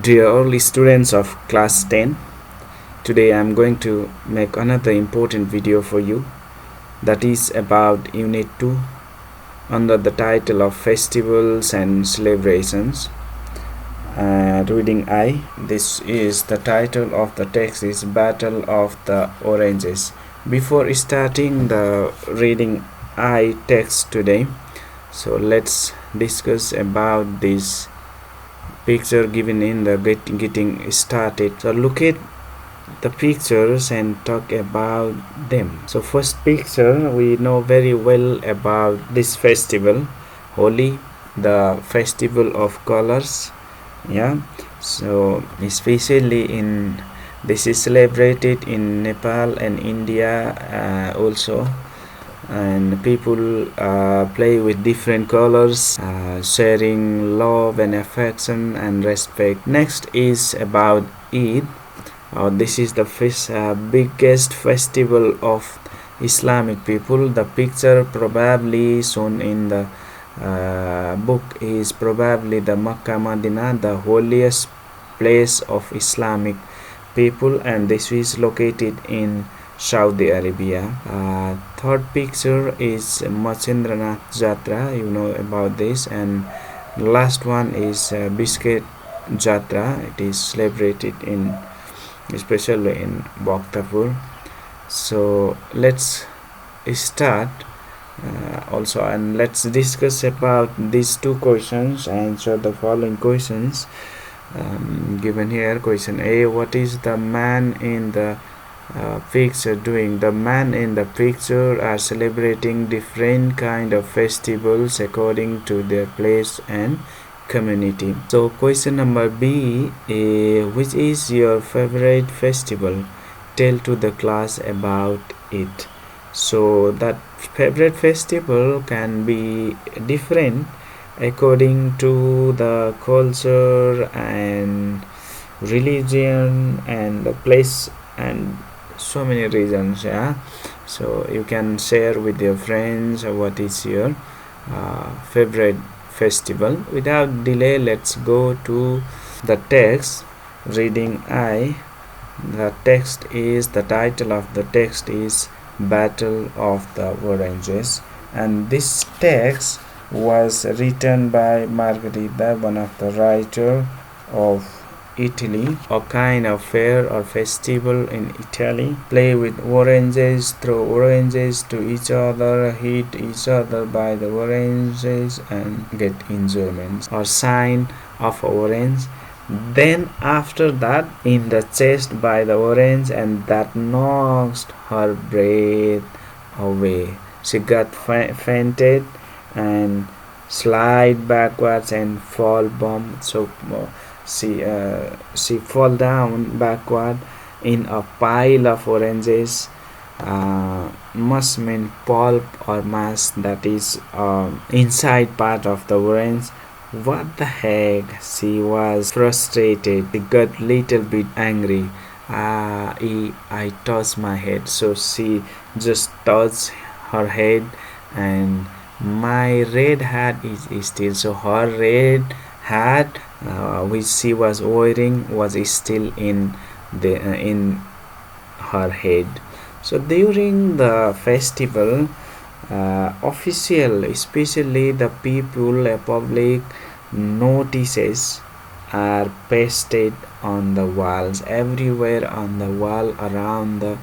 Dear all students of class 10, today I am going to make another important video for you that is about Unit 2 under the title of Festivals and Celebrations. Reading I. This is the title of the text is Battle of the Oranges. Before starting the reading I text today, so let's discuss about this picture given in the getting started. So look at the pictures and talk about them. So first picture, we know very well about this festival, Holi, the festival of colors. Yeah, so especially in this is celebrated in Nepal and India also, and people play with different colors, sharing love and affection and respect. Next is about Eid. This is the biggest festival of Islamic people. The picture probably shown in the book is probably the Makkah Medina, the holiest place of Islamic people, and this is located in Saudi Arabia. Third picture is Machendranath Jatra, you know about this, and last one is Biscuit Jatra. It is celebrated in especially in Bhaktapur. So let's start also, and let's discuss about these two questions. Answer the following questions given here. Question A: what is the man in the picture doing? The man in the picture are celebrating different kind of festivals according to their place and community. So question number B: which is your favorite festival? Tell to the class about it. So that favorite festival can be different according to the culture and religion and the place and so many reasons. Yeah, so you can share with your friends what is your favorite festival. Without delay, let's go to the text. Reading I. The text is, the title of the text is Battle of the Oranges, and this text was written by Margherita, one of the writer of Italy. A kind of fair or festival in Italy. Play with oranges, throw oranges to each other, hit each other by the oranges and get enjoyment. Or sign of orange. Then after that, in the chest by the orange, and that knocks her breath away. She got fainted and slide backwards and fall bomb. So she fall down backward in a pile of oranges. Must mean pulp or mass, that is inside part of the orange. What the heck? She was frustrated. She got little bit angry. I touched my head. So she just touched her head, and my red hat is still. So her red hat, which she was wearing, was still in the in her head. So during the festival, official, especially the people, public notices are pasted on the walls everywhere on the wall around the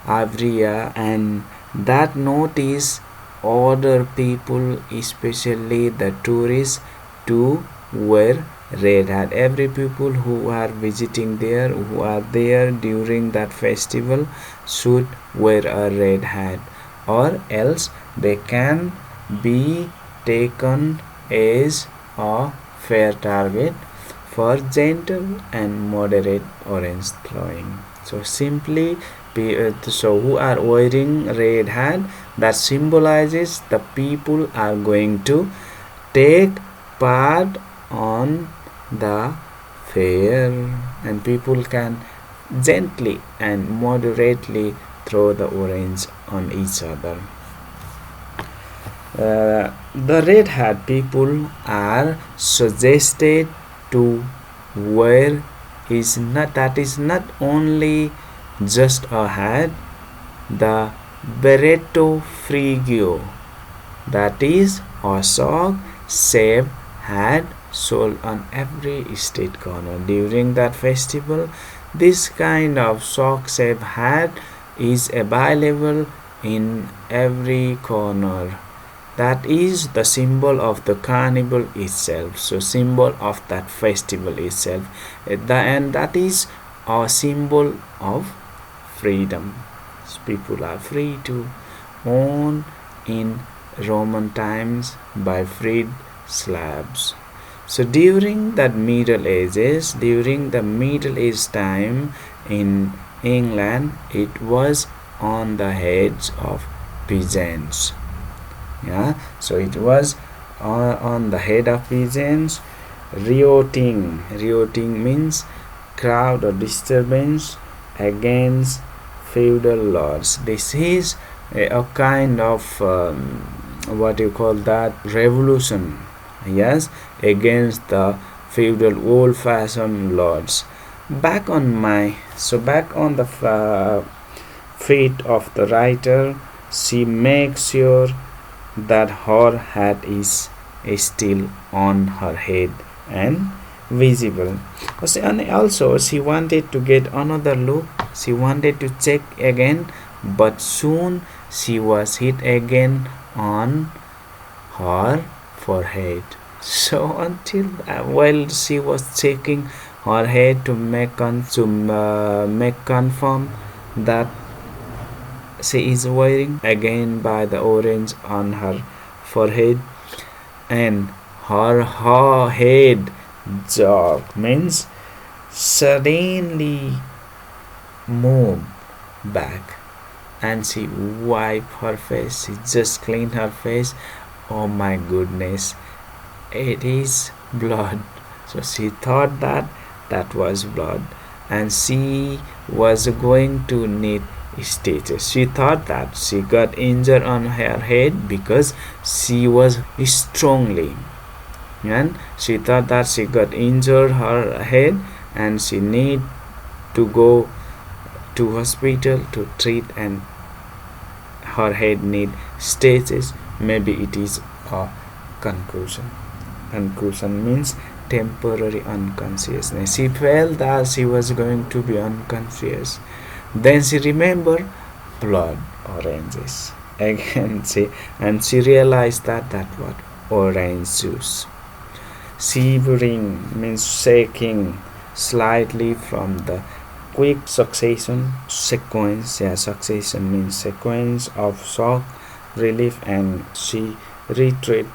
area, and that notice order people, especially the tourists, to wear red hat. Every people who are visiting there, who are there during that festival, should wear a red hat, or else they can be taken as a fair target for gentle and moderate orange throwing. So simply so who are wearing red hat, that symbolizes the people are going to take part on the fair, and people can gently and moderately throw the orange on each other. The red hat people are suggested to wear is not only just a hat, the Beretto Frigio, that is a sock shaped hat sold on every street corner during that festival. This kind of sock shaped hat is available in every corner. That is the symbol of the carnival itself, so symbol of that festival itself. And that is a symbol of freedom. People are free to own in Roman times by freed slaves. So during the Middle Age time in England, it was on the heads of peasants. Yeah, so it was on the head of peasants. Rioting means crowd or disturbance against feudal lords. This is a kind of what you call that, revolution, yes, against the feudal old-fashioned lords. Back on the feet of the writer, she makes sure that her hat is still on her head and visible. And also she wanted to get another look, she wanted to check again, but soon she was hit again on her forehead. So until while she was checking her head to make confirm that she is wearing again by the orange on her forehead, and her head jerk means suddenly moved back, and she wiped her face, she just cleaned her face. Oh my goodness, it is blood. So she thought that was blood, and she was going to need stitches. She thought that she got injured on her head because she was strongly, and she thought that she got injured her head and she need to go to hospital to treat, and her head need stitches. Maybe it is a concussion. Concussion means temporary unconsciousness. She felt that she was going to be unconscious. Then she remembered blood, oranges. Again she realized that what orange juice. Shivering means shaking slightly from the quick succession sequence. Yeah, succession means sequence of shock, relief, and she retreated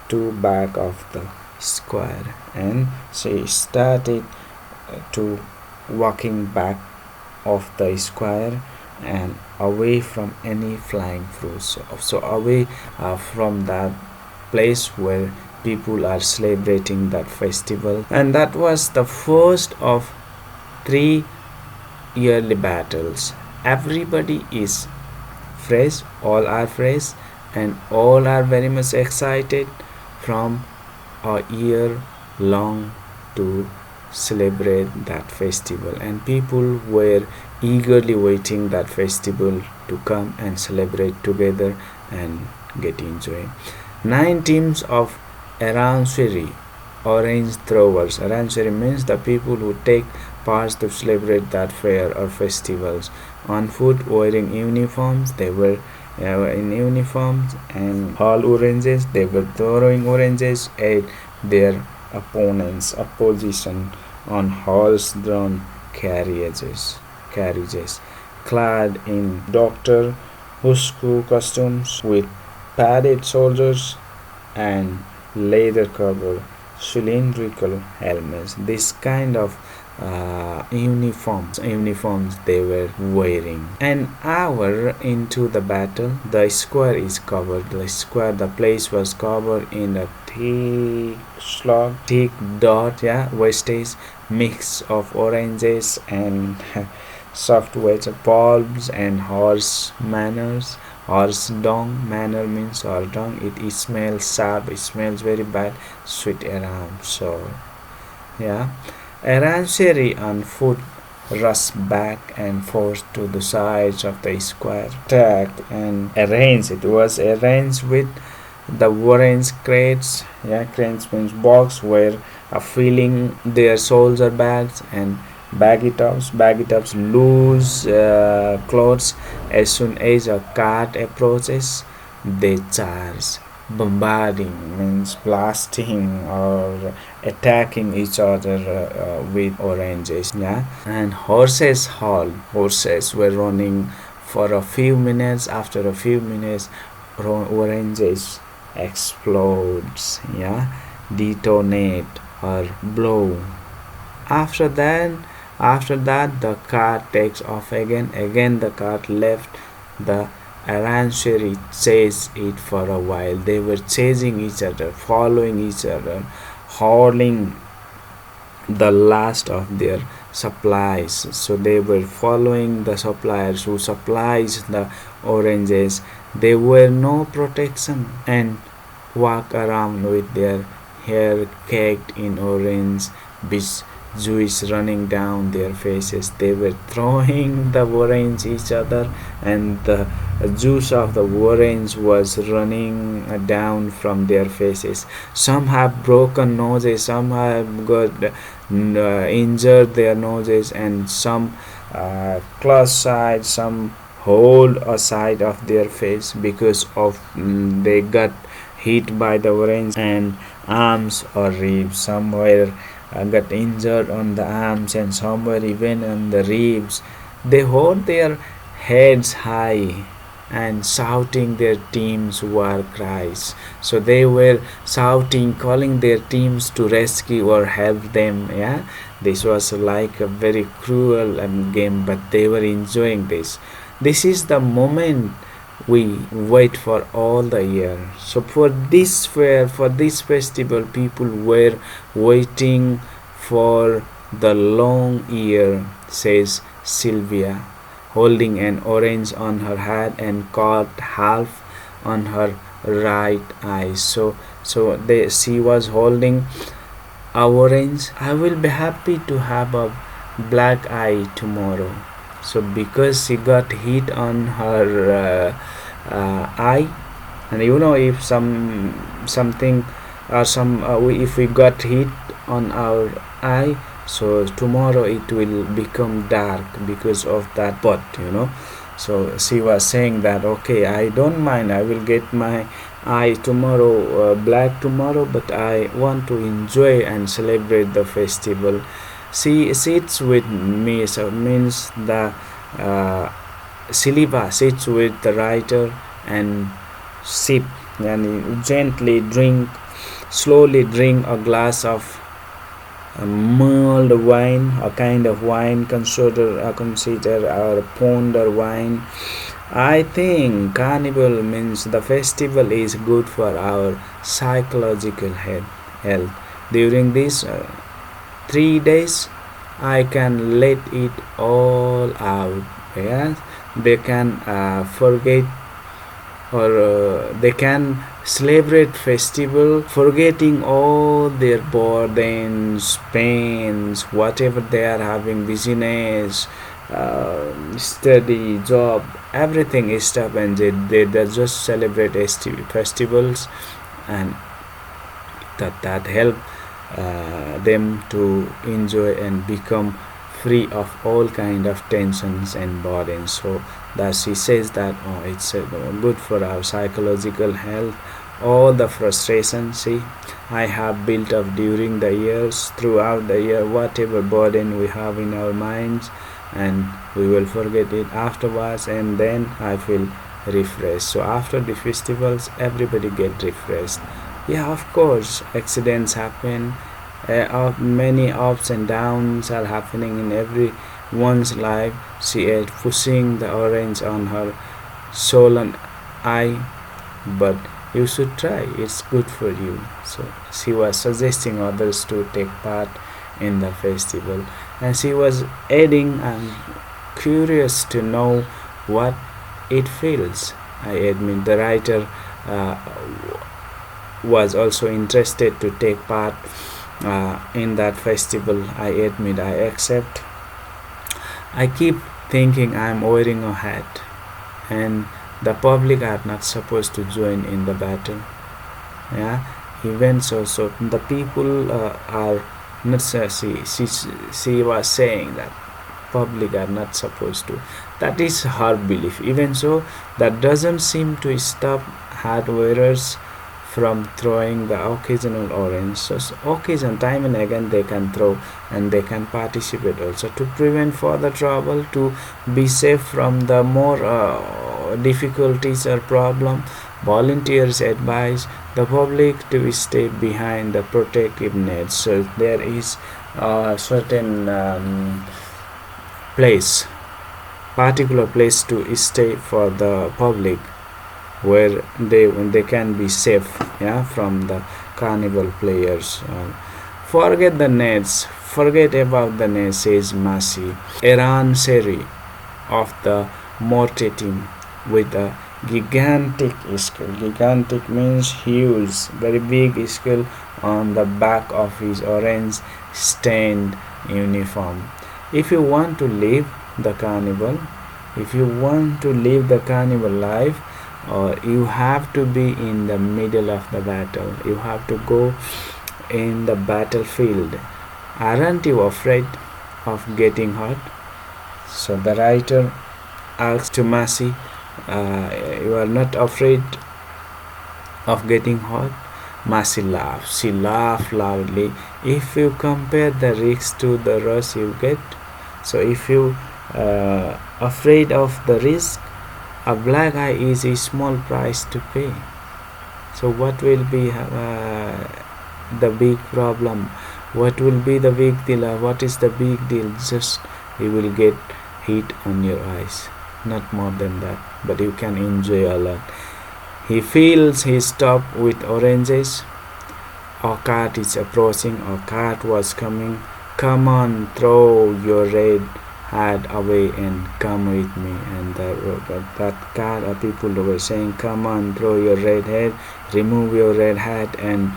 to back of the square, and she started to walking back of the square and away from any flying fruits. So away from that place where people are celebrating that festival. And that was the first of 3 yearly battles. Everybody is fresh, all are fresh, and all are very much excited from a year long to celebrate that festival, and people were eagerly waiting that festival to come and celebrate together and get enjoy. 9 teams of aranceri, orange throwers. Aranceri means the people who take part to celebrate that fair or festivals, on foot wearing uniforms. They were in uniforms and all oranges. They were throwing oranges at their opponents, opposition, on horse-drawn carriages, clad in Doctor Who's costumes with padded shoulders and leather-covered cylindrical helmets. This kind of uniforms they were wearing. An hour into the battle, the square is covered. The place was covered in a thick dot, wastage mix of oranges and soft wet bulbs and horse manners. Horse dung, manner means horse dung. It smells sharp, it smells very bad, sweet around. So yeah, Aranceri on foot rushed back and forth to the sides of the square, attacked and arranged. It was arranged with the orange crates. Yeah, crates means box where filling their soldier bags and baggy tops loose clothes. As soon as a cart approaches, they charge. Bombarding means blasting or attacking each other with oranges. Yeah, and horses hauled. Horses were running for a few minutes. After a few minutes, oranges explodes. Yeah, detonate or blow. After that, the car takes off again. Again, the car left the Aransheri chased it for a while. They were chasing each other, following each other, hauling the last of their supplies. So they were following the suppliers who supplies the oranges. There were no protection and walk around with their hair caked in orange, which juice running down their faces. They were throwing the orange each other, and the juice of the orange was running down from their faces. Some have broken noses, some have got injured their noses, and some close side, some hold a side of their face because of they got hit by the orange, and arms or ribs. Somewhere got injured on the arms and somewhere even on the ribs. They hold their heads high and shouting their team's war cries. So they were shouting, calling their teams to rescue or help them. Yeah, this was like a very cruel game, but they were enjoying this. This is the moment we wait for all the year. So for this fair, for this festival, people were waiting for the long year, says Sylvia, holding an orange on her head and cut half on her right eye. She was holding a orange. I will be happy to have a black eye tomorrow. So because she got hit on her eye, and if something or if we got hit on our eye, so tomorrow it will become dark because of that spot. So she was saying that, okay, I don't mind, I will get my eye tomorrow black tomorrow, but I want to enjoy and celebrate the festival. She sits with me, so means the Siliva sits with the writer and sip and gently slowly drink a glass of mulled wine, a kind of wine consider or ponder wine. I think carnival means the festival is good for our psychological health. During these 3 days, I can let it all out. Yeah, they can forget or they can celebrate festival, forgetting all their burdens, pains, whatever they are having, business, study, job, everything is stuff, and they just celebrate festivals, and that help them to enjoy and become free of all kind of tensions and burdens. So that she says that it's good for our psychological health. All the frustration, see, I have built up during the years, throughout the year, whatever burden we have in our minds, and we will forget it afterwards, and then I feel refreshed. So after the festivals, everybody get refreshed. Yeah, of course, accidents happen, many ups and downs are happening in everyone's life. She is pushing the orange on her swollen eye, but you should try, it's good for you. So she was suggesting others to take part in the festival, and she was adding, I'm curious to know what it feels. I admit the writer was also interested to take part in that festival. I admit, I accept. I keep thinking I'm wearing a hat, and the public are not supposed to join in the battle. Yeah, even so the people are not. She was saying that public are not supposed to. That is her belief. Even so, that doesn't seem to stop hat wearers from throwing the occasional orange. So occasion, time and again they can throw, and they can participate also to prevent further trouble, to be safe from the more difficulties or problem. Volunteers advise the public to stay behind the protective nets. So there is a certain place, particular place to stay for the public, where they can be safe, yeah, from the carnival players. Forget the nets, forget about the nets, says Massey. Iran Seri of the Morte team with a gigantic skull. Gigantic means huge, very big skull on the back of his orange stained uniform. If you want to live the carnival, if you want to live the carnival life, you have to be in the middle of the battle. You have to go in the battlefield. Aren't you afraid of getting hurt? So the writer asks to Massey, you are not afraid of getting hurt? Massey laughs. She laughed loudly. If you compare the risks to the rush you get, so if you afraid of the risk, a black eye is a small price to pay. So what will be the big problem? What will be the big deal? What is the big deal? Just you will get heat on your eyes, not more than that, but you can enjoy a lot. He feels his top with oranges. A cart is approaching. A cart was coming. Come on, throw your red hat away and come with me. And that cart, people were saying, come on, throw your red hat, remove your red hat and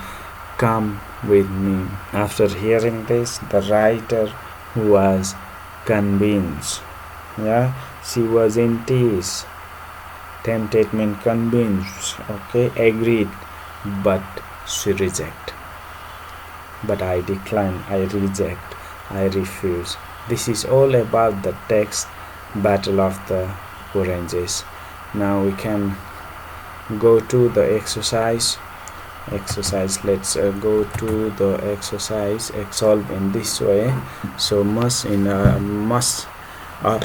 come with me. After hearing this, the writer was convinced. Yeah, she was in tears. Tempted means convinced. Okay, agreed, but she reject. But I decline, I reject, I refuse. This is all about the text Battle of the Oranges. Now we can go to the exercise. Let's go to the exercise. Solve in this way. So must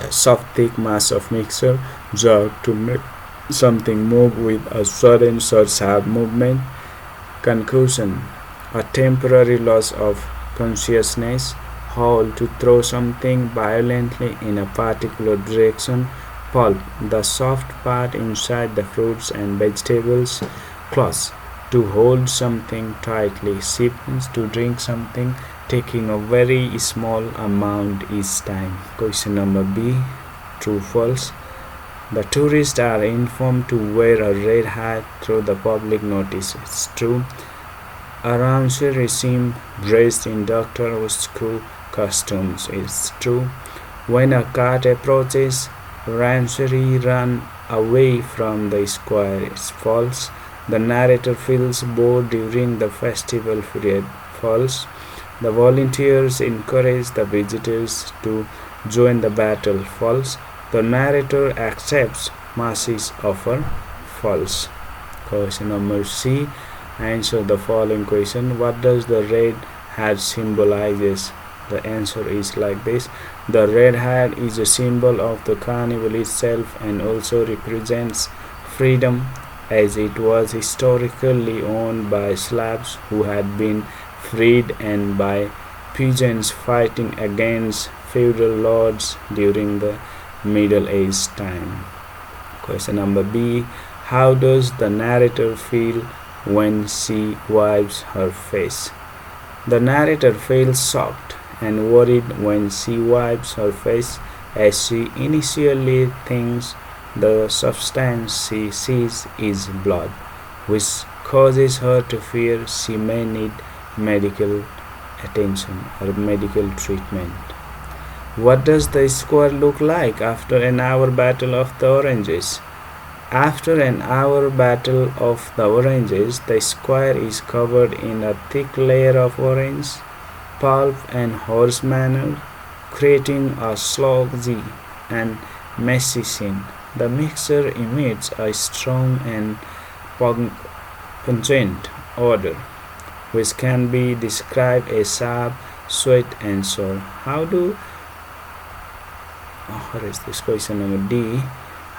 soft thick mass of mixture jar to make something move with a sudden sharp movement. Conclusion: a temporary loss of consciousness. Whole: to throw something violently in a particular direction. Pulp: the soft part inside the fruits and vegetables. Clause: to hold something tightly. Sip: to drink something, taking a very small amount each time. Question number B, true false. The tourists are informed to wear a red hat through the public notice. It's true. Aramsir seem dressed in Doctor School costumes. It's true. When a cart approaches, Ramsari run away from the square. It's false. The narrator feels bored during the festival period. False. The volunteers encourage the visitors to join the battle. False. The narrator accepts Massey's offer. False. Question number C. Answer the following question. What does the red hat symbolizes? The answer is like this. The red hat is a symbol of the carnival itself and also represents freedom, as it was historically owned by Slavs who had been freed and by peasants fighting against feudal lords during the Middle Age time. Question number B. How does the narrator feel when she wipes her face? The narrator feels shocked and worried when she wipes her face, as she initially thinks the substance she sees is blood, which causes her to fear she may need medical attention or medical treatment. What does the square look like after an hour battle of the oranges? After an hour battle of the oranges, the square is covered in a thick layer of orange pulp and horse manure, creating a sloggy and messy scene. The mixture emits a strong and pungent odor, which can be described as sharp, sweet, and sour. What is this question number D?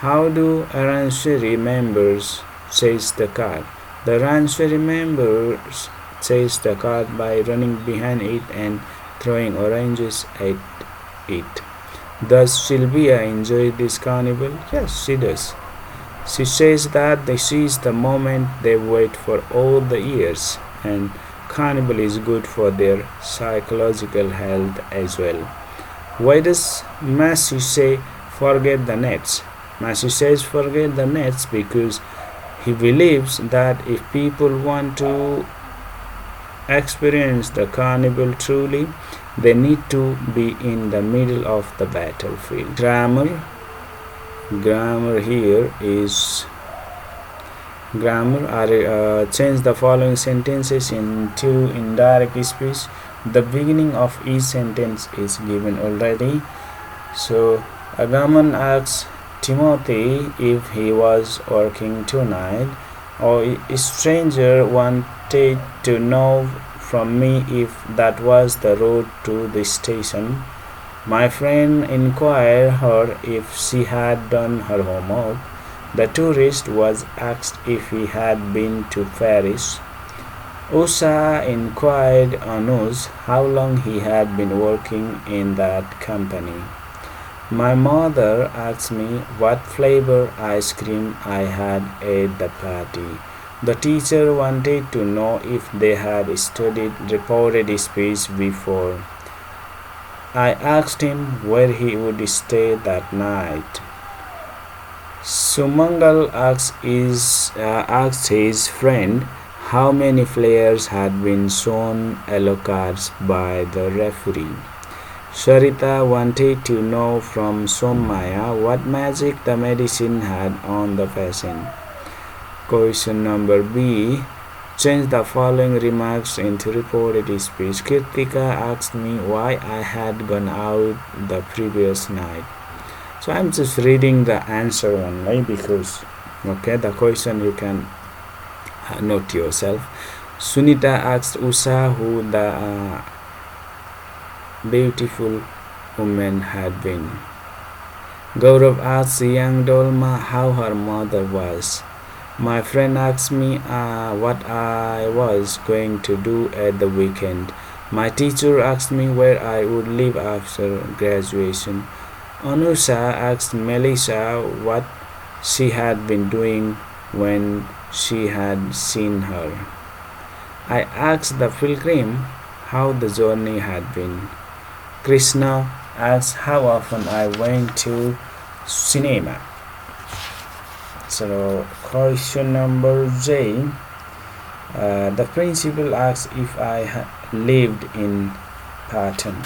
How do Aranseri members chase the car? The Aranseri members chase the car by running behind it and throwing oranges at it. Does Sylvia enjoy this carnival? Yes, she does. She says that this is the moment they wait for all the years, and carnival is good for their psychological health as well. Why does Matthew say forget the nets? Matthew says forget the nets because he believes that if people want to experience the carnival truly, they need to be in the middle of the battlefield. Grammar here is change the following sentences into indirect speech. The beginning of each sentence is given already. So Agamemnon asks Timothy if he was working tonight, or a stranger wanted to know from me if that was the road to the station. My friend inquired her if she had done her homework. The tourist was asked if he had been to Paris. Usa inquired Anuj how long he had been working in that company. My mother asked me what flavor ice cream I had at the party. The teacher wanted to know if they had studied reported speech before. I asked him where he would stay that night. Sumangal asked his friend how many players had been shown yellow cards by the referee. Sarita wanted to know from Somaya what magic the medicine had on the patient. Question number B. Change the following remarks into reported speech. Kirtika asked me why I had gone out the previous night. So I'm just reading the answer only because the question you can note yourself. Sunita asked Usha who the beautiful woman had been. Gaurav asked young Dolma how her mother was. My friend asked me what I was going to do at the weekend. My teacher asked me where I would live after graduation. Anusha asked Melissa what she had been doing when she had seen her. I asked the pilgrim how the journey had been. Krishna asked how often I went to cinema. So question number J. The principal asked if I lived in Patton.